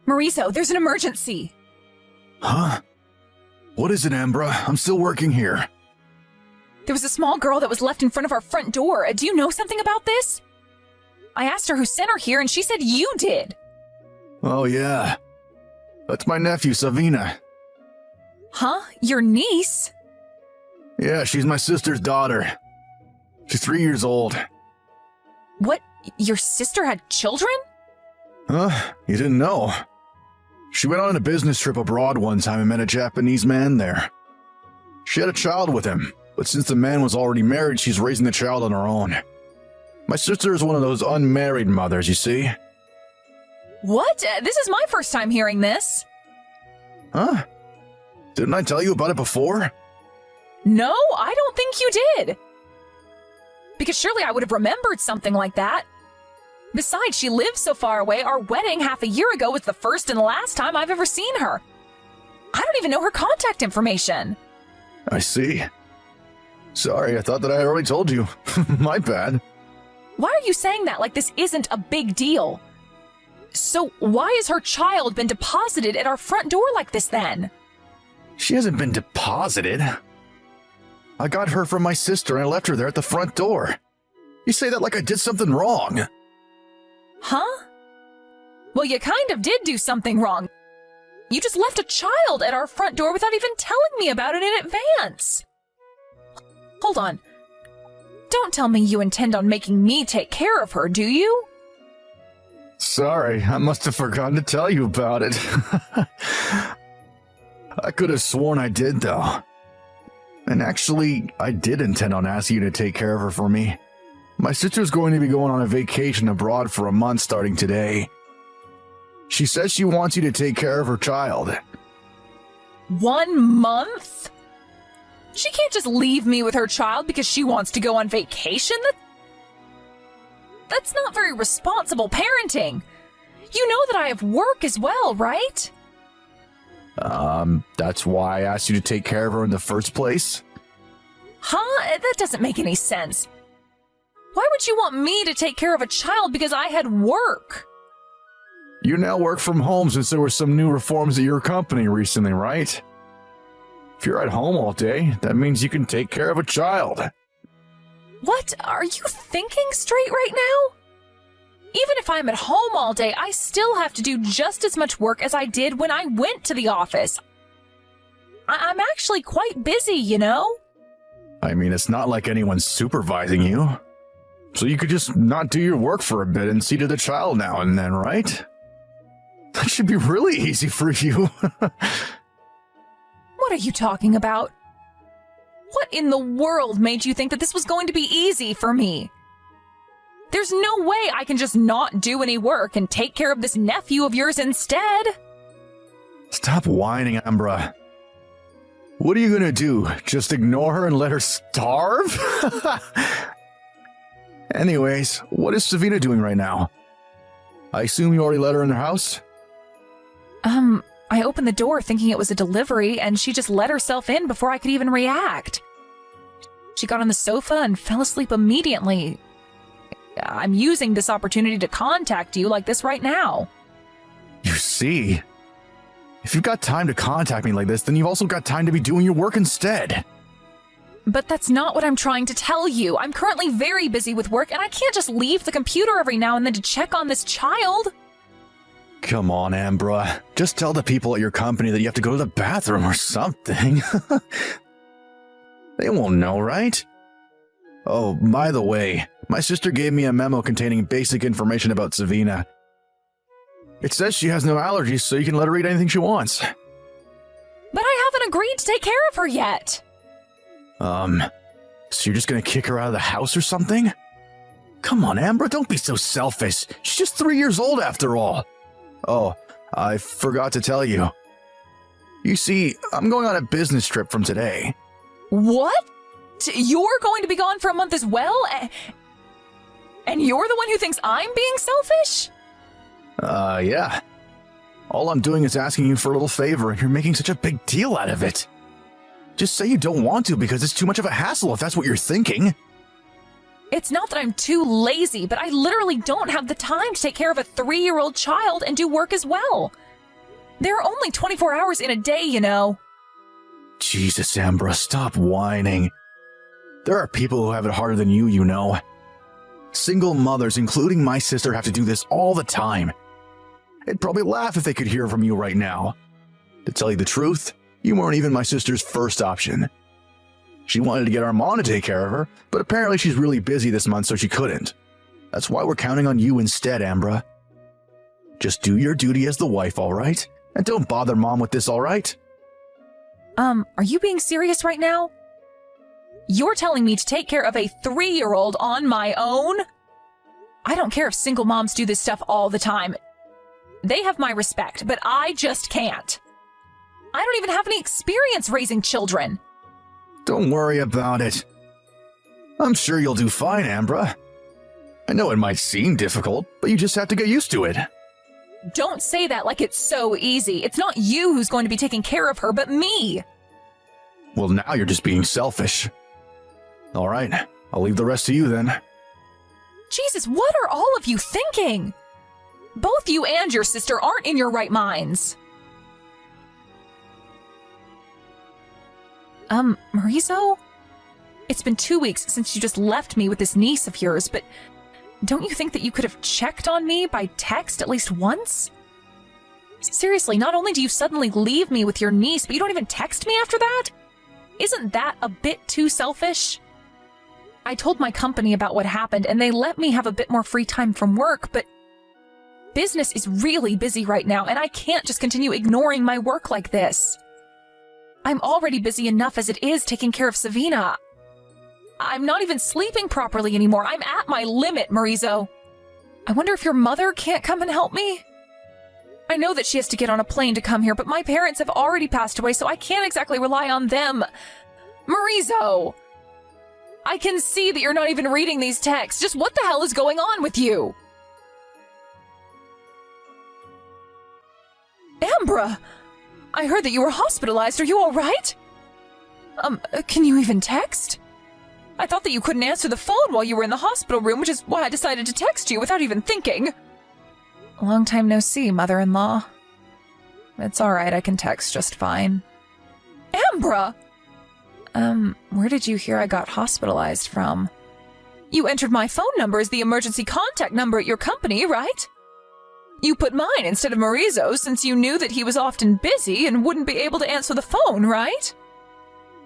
Maurizo, there's an emergency. Huh? What is it, Ambra? I'm still working here. There was a small girl that was left in front of our front door. Do you know something about this? I asked her who sent her here, and she said you did. Oh, yeah. That's my nephew, Savina. Huh? Your niece? Yeah, she's my sister's daughter. She's 3 years old. What? Your sister had children? Huh? You didn't know? She went on a business trip abroad one time and met a Japanese man there. She had a child with him, but since the man was already married, she's raising the child on her own. My sister is one of those unmarried mothers, you see. What? This is my first time hearing this. Huh? Didn't I tell you about it before? No, I don't think you did. Because surely I would have remembered something like that. Besides, she lives so far away, our wedding half a year ago was the first and last time I've ever seen her. I don't even know her contact information. I see. Sorry, I thought that I already told you. My bad. Why are you saying that like this isn't a big deal? So why has her child been deposited at our front door like this then? She hasn't been deposited. I got her from my sister and I left her there at the front door. You say that like I did something wrong. Huh? Well, you kind of did do something wrong. You just left a child at our front door without even telling me about it in advance. Hold on. Don't tell me you intend on making me take care of her, do you? Sorry, I must have forgotten to tell you about it. I could have sworn I did, though. And actually, I did intend on asking you to take care of her for me. My sister's going to be going on a vacation abroad for a month starting today. She says she wants you to take care of her child. 1 month? She can't just leave me with her child because she wants to go on vacation? That's not very responsible parenting. You know that I have work as well, right? That's why I asked you to take care of her in the first place? Huh? That doesn't make any sense. Why would you want me to take care of a child because I had work? You now work from home since there were some new reforms at your company recently, right? If you're at home all day, that means you can take care of a child. What? Are you thinking straight right now? Even if I'm at home all day, I still have to do just as much work as I did when I went to the office. I'm actually quite busy, you know? I mean, it's not like anyone's supervising you. So you could just not do your work for a bit and see to the child now and then, right? That should be really easy for you. What are you talking about? What in the world made you think that this was going to be easy for me? There's no way I can just not do any work and take care of this nephew of yours instead. Stop whining, Ambra. What are you gonna do? Just ignore her and let her starve? Anyways, what is Savina doing right now? I assume you already let her in the house? I opened the door thinking it was a delivery, and she just let herself in before I could even react. She got on the sofa and fell asleep immediately. I'm using this opportunity to contact you like this right now. You see? If you've got time to contact me like this, then you've also got time to be doing your work instead. But that's not what I'm trying to tell you. I'm currently very busy with work, and I can't just leave the computer every now and then to check on this child. Come on, Ambra. Just tell the people at your company that you have to go to the bathroom or something. They won't know, right? Oh, by the way, my sister gave me a memo containing basic information about Savina. It says she has no allergies, so you can let her eat anything she wants. But I haven't agreed to take care of her yet. So you're just gonna kick her out of the house or something? Come on, Ambra, don't be so selfish. She's just 3 years old after all. Oh, I forgot to tell you. You see, I'm going on a business trip from today. What? You're going to be gone for a month as well? And you're the one who thinks I'm being selfish? Yeah. All I'm doing is asking you for a little favor, and you're making such a big deal out of it. Just say you don't want to because it's too much of a hassle if that's what you're thinking. It's not that I'm too lazy, but I literally don't have the time to take care of a 3-year-old child and do work as well. There are only 24 hours in a day, you know. Jesus, Ambra, stop whining. There are people who have it harder than you know. Single mothers, including my sister, have to do this all the time. They'd probably laugh if they could hear from you right now. To tell you the truth, you weren't even my sister's first option. She wanted to get Armand to take care of her, but apparently she's really busy this month, so she couldn't. That's why we're counting on you instead, Ambra. Just do your duty as the wife, all right? And don't bother Mom with this, all right? Are you being serious right now? You're telling me to take care of a 3-year-old on my own? I don't care if single moms do this stuff all the time. They have my respect, but I just can't. I don't even have any experience raising children. Don't worry about it. I'm sure you'll do fine, Ambra. I know it might seem difficult, but you just have to get used to it. Don't say that like it's so easy. It's not you who's going to be taking care of her, but me. Well, now you're just being selfish. All right, I'll leave the rest to you then. Jesus, what are all of you thinking? Both you and your sister aren't in your right minds. Maurizo? It's been 2 weeks since you just left me with this niece of yours, but don't you think that you could have checked on me by text at least once? Seriously, not only do you suddenly leave me with your niece, but you don't even text me after that? Isn't that a bit too selfish? I told my company about what happened, and they let me have a bit more free time from work, but business is really busy right now, and I can't just continue ignoring my work like this. I'm already busy enough as it is taking care of Savina. I'm not even sleeping properly anymore. I'm at my limit, Maurizo. I wonder if your mother can't come and help me? I know that she has to get on a plane to come here, but my parents have already passed away, so I can't exactly rely on them. Maurizo! I can see that you're not even reading these texts. Just what the hell is going on with you? Ambra! I heard that you were hospitalized. Are you all right? Can you even text? I thought that you couldn't answer the phone while you were in the hospital room, which is why I decided to text you without even thinking. Long time no see, mother-in-law. It's all right, I can text just fine. Ambra! Where did you hear I got hospitalized from? You entered my phone number as the emergency contact number at your company, right? You put mine instead of Maurizo's since you knew that he was often busy and wouldn't be able to answer the phone, right?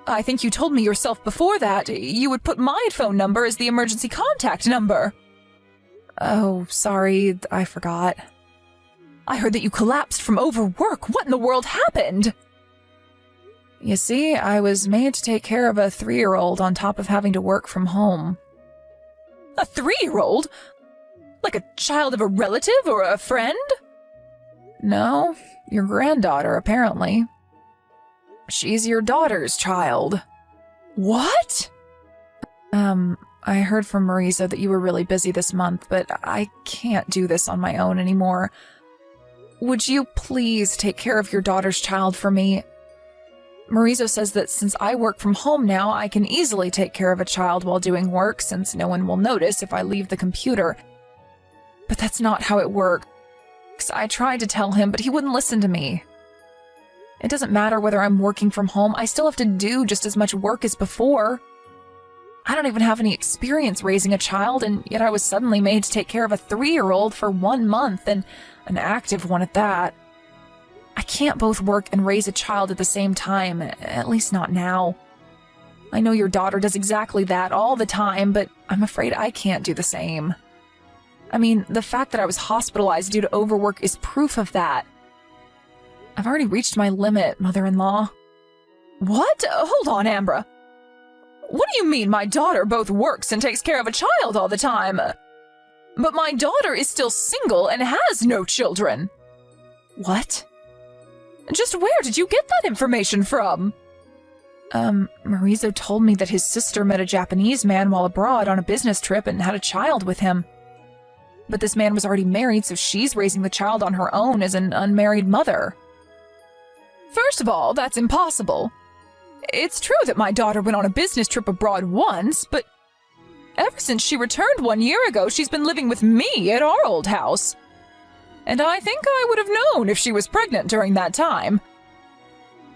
I think you told me yourself before that you would put my phone number as the emergency contact number. Oh, sorry, I forgot. I heard that you collapsed from overwork. What in the world happened? You see, I was made to take care of a 3-year-old on top of having to work from home. A 3-year-old? Like a child of a relative or a friend? No, your granddaughter, apparently. She's your daughter's child. What? I heard from Maurizo that you were really busy this month, but I can't do this on my own anymore. Would you please take care of your daughter's child for me? Maurizo says that since I work from home now, I can easily take care of a child while doing work since no one will notice if I leave the computer. But that's not how it works. I tried to tell him, but he wouldn't listen to me. It doesn't matter whether I'm working from home, I still have to do just as much work as before. I don't even have any experience raising a child, and yet I was suddenly made to take care of a 3-year-old for 1 month, and an active one at that. I can't both work and raise a child at the same time, at least not now. I know your daughter does exactly that all the time, but I'm afraid I can't do the same. I mean, the fact that I was hospitalized due to overwork is proof of that. I've already reached my limit, mother-in-law. What? Hold on, Ambra. What do you mean my daughter both works and takes care of a child all the time? But my daughter is still single and has no children. What? Just where did you get that information from? Maurizo told me that his sister met a Japanese man while abroad on a business trip and had a child with him. But this man was already married, so she's raising the child on her own as an unmarried mother. First of all, that's impossible. It's true that my daughter went on a business trip abroad once, but ever since she returned 1 year ago, she's been living with me at our old house. And I think I would have known if she was pregnant during that time.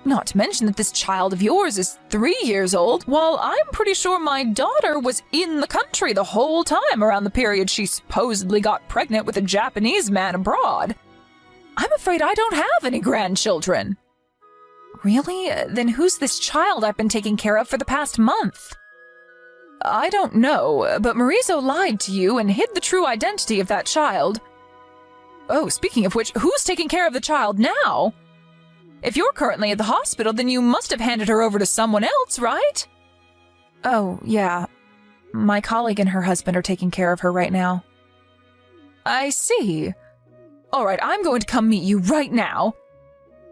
Not to mention that this child of yours is 3 years old, while I'm pretty sure my daughter was in the country the whole time around the period she supposedly got pregnant with a Japanese man abroad. I'm afraid I don't have any grandchildren. Really? Then who's this child I've been taking care of for the past month? I don't know, but Marizo lied to you and hid the true identity of that child. Oh, speaking of which, who's taking care of the child now? If you're currently at the hospital, then you must have handed her over to someone else, right? Oh, yeah. My colleague and her husband are taking care of her right now. I see. All right, I'm going to come meet you right now.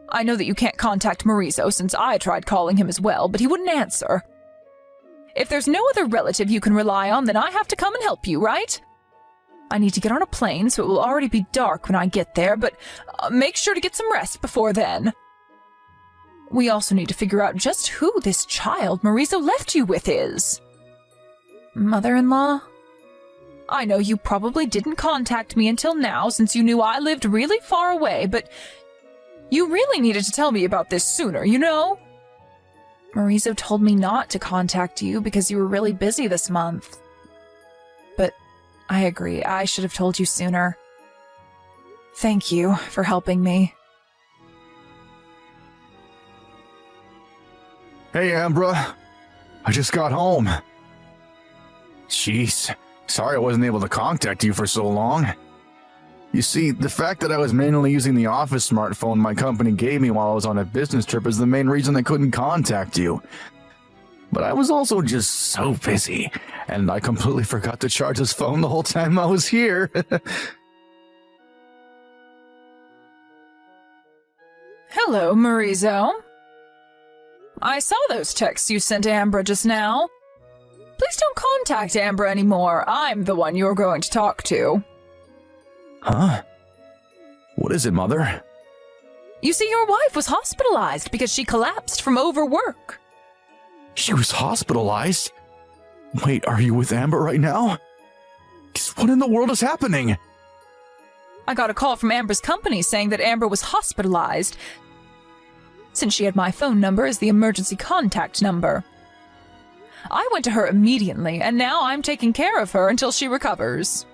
I know that you can't contact Marizo since I tried calling him as well, but he wouldn't answer. If there's no other relative you can rely on, then I have to come and help you, right? I need to get on a plane, so it will already be dark when I get there, but make sure to get some rest before then. We also need to figure out just who this child Marizo left you with is. Mother-in-law? I know you probably didn't contact me until now since you knew I lived really far away, but you really needed to tell me about this sooner, you know? Marizo told me not to contact you because you were really busy this month. But I agree, I should have told you sooner. Thank you for helping me. Hey, Ambra. I just got home. Jeez. Sorry I wasn't able to contact you for so long. You see, the fact that I was manually using the office smartphone my company gave me while I was on a business trip is the main reason I couldn't contact you. But I was also just so busy, and I completely forgot to charge this phone the whole time I was here. Hello, Marizo. I saw those texts you sent to Ambra just now. Please don't contact Ambra anymore. I'm the one you're going to talk to. Huh? What is it, Mother? You see, your wife was hospitalized because she collapsed from overwork. She was hospitalized? Wait, are you with Amber right now? What in the world is happening? I got a call from Amber's company saying that Amber was hospitalized, since she had my phone number as the emergency contact number. I went to her immediately, and now I'm taking care of her until she recovers.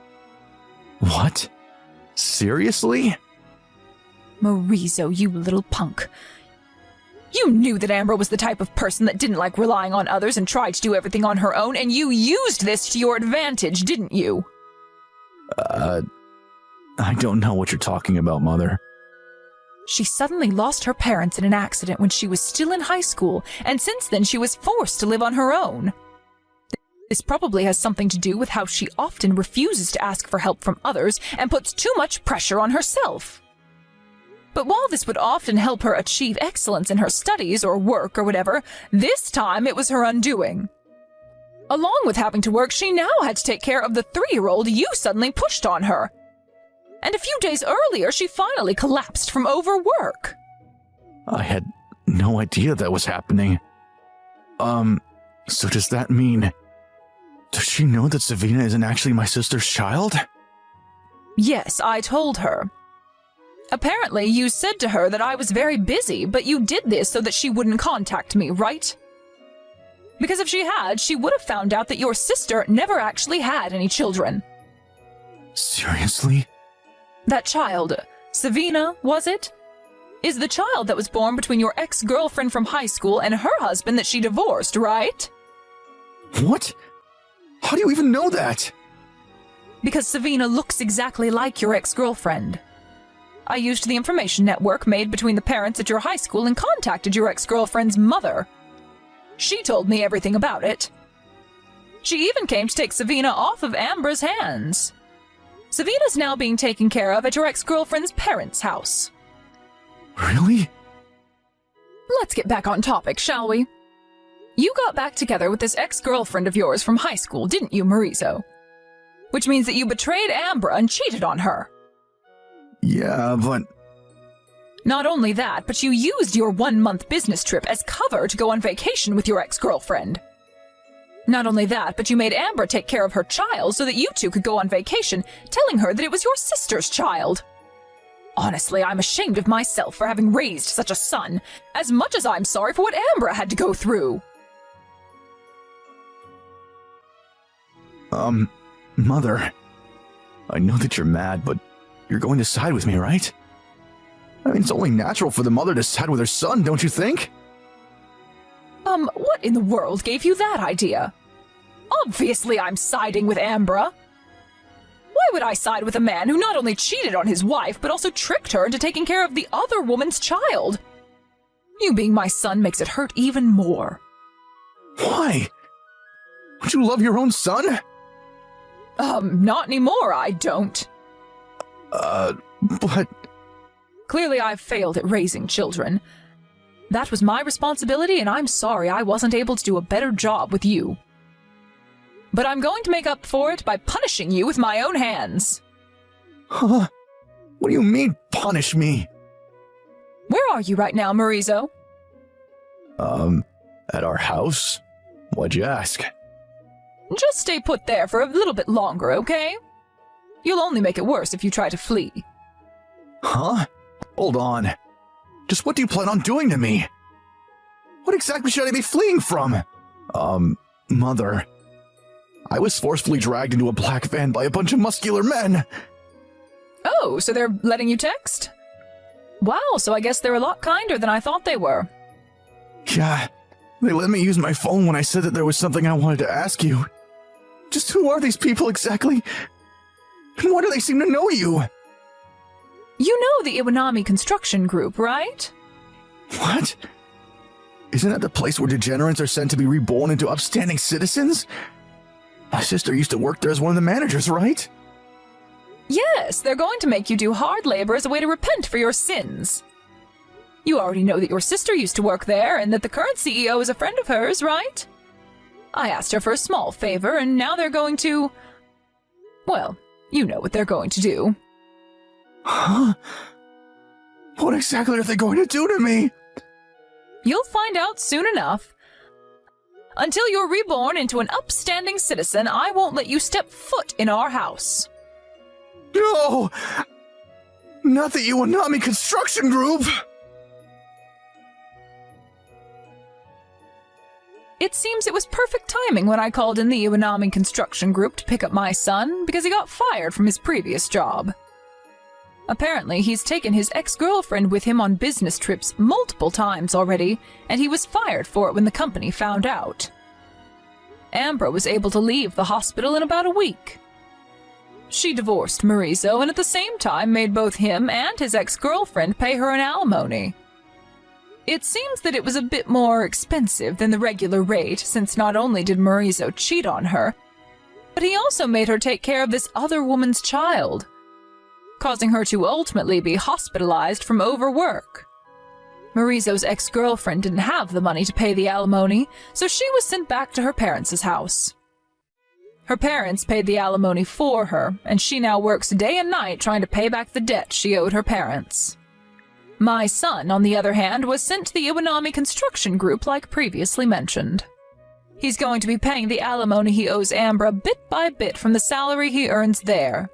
What? Seriously? Marizo, you little punk. You knew that Amber was the type of person that didn't like relying on others and tried to do everything on her own, and you used this to your advantage, didn't you? I don't know what you're talking about, Mother. She suddenly lost her parents in an accident when she was still in high school, and since then she was forced to live on her own. This probably has something to do with how she often refuses to ask for help from others and puts too much pressure on herself. But while this would often help her achieve excellence in her studies or work or whatever, this time it was her undoing. Along with having to work, she now had to take care of the 3-year-old you suddenly pushed on her. And a few days earlier, she finally collapsed from overwork. I had no idea that was happening. So does that mean... Does she know that Savina isn't actually my sister's child? Yes, I told her. Apparently, you said to her that I was very busy, but you did this so that she wouldn't contact me, right? Because if she had, she would have found out that your sister never actually had any children. Seriously? That child, Savina, was it? Is the child that was born between your ex-girlfriend from high school and her husband that she divorced, right? What? How do you even know that? Because Savina looks exactly like your ex-girlfriend. I used the information network made between the parents at your high school and contacted your ex-girlfriend's mother. She told me everything about it. She even came to take Savina off of Amber's hands. Savina's now being taken care of at your ex-girlfriend's parents' house. Really? Let's get back on topic, shall we? You got back together with this ex-girlfriend of yours from high school, didn't you, Marizo? Which means that you betrayed Ambra and cheated on her. Yeah, but... Not only that, but you used your 1-month business trip as cover to go on vacation with your ex-girlfriend. Not only that, but you made Ambra take care of her child so that you two could go on vacation, telling her that it was your sister's child. Honestly, I'm ashamed of myself for having raised such a son, as much as I'm sorry for what Ambra had to go through. Mother, I know that you're mad, but you're going to side with me, right? I mean, it's only natural for the mother to side with her son, don't you think? What in the world gave you that idea? Obviously I'm siding with Ambra. Why would I side with a man who not only cheated on his wife, but also tricked her into taking care of the other woman's child? You being my son makes it hurt even more. Why? Don't you love your own son? Not anymore, I don't. But... Clearly I've failed at raising children. That was my responsibility, and I'm sorry I wasn't able to do a better job with you. But I'm going to make up for it by punishing you with my own hands. Huh? What do you mean, punish me? Where are you right now, Marizo? At our house? Why'd you ask? Just stay put there for a little bit longer, okay? You'll only make it worse if you try to flee. Huh? Hold on. Just what do you plan on doing to me? What exactly should I be fleeing from? Mother. I was forcefully dragged into a black van by a bunch of muscular men. Oh, so they're letting you text? Wow, so I guess they're a lot kinder than I thought they were. Yeah, they let me use my phone when I said that there was something I wanted to ask you. Just who are these people exactly? And why do they seem to know you? You know the Iwanami Construction Group, right? What? Isn't that the place where degenerates are sent to be reborn into upstanding citizens? My sister used to work there as one of the managers, right? Yes, they're going to make you do hard labor as a way to repent for your sins. You already know that your sister used to work there and that the current CEO is a friend of hers, right? I asked her for a small favor, and now they're going to... Well, you know what they're going to do. Huh? What exactly are they going to do to me? You'll find out soon enough. Until you're reborn into an upstanding citizen, I won't let you step foot in our house. No! Not the Iwanami Construction Group! It seems it was perfect timing when I called in the Iwanami Construction Group to pick up my son, because he got fired from his previous job. Apparently, he's taken his ex-girlfriend with him on business trips multiple times already, and he was fired for it when the company found out. Ambra was able to leave the hospital in about a week. She divorced Marizo and at the same time made both him and his ex-girlfriend pay her an alimony. It seems that it was a bit more expensive than the regular rate, since not only did Marizo cheat on her, but he also made her take care of this other woman's child, causing her to ultimately be hospitalized from overwork. Marizo's ex-girlfriend didn't have the money to pay the alimony, so she was sent back to her parents' house. Her parents paid the alimony for her, and she now works day and night trying to pay back the debt she owed her parents. My son, on the other hand, was sent to the Iwanami Construction Group like previously mentioned. He's going to be paying the alimony he owes Ambra bit by bit from the salary he earns there.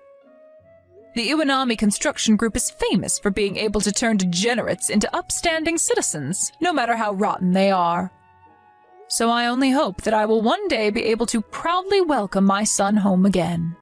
The Iwanami Construction Group is famous for being able to turn degenerates into upstanding citizens, no matter how rotten they are. So I only hope that I will one day be able to proudly welcome my son home again.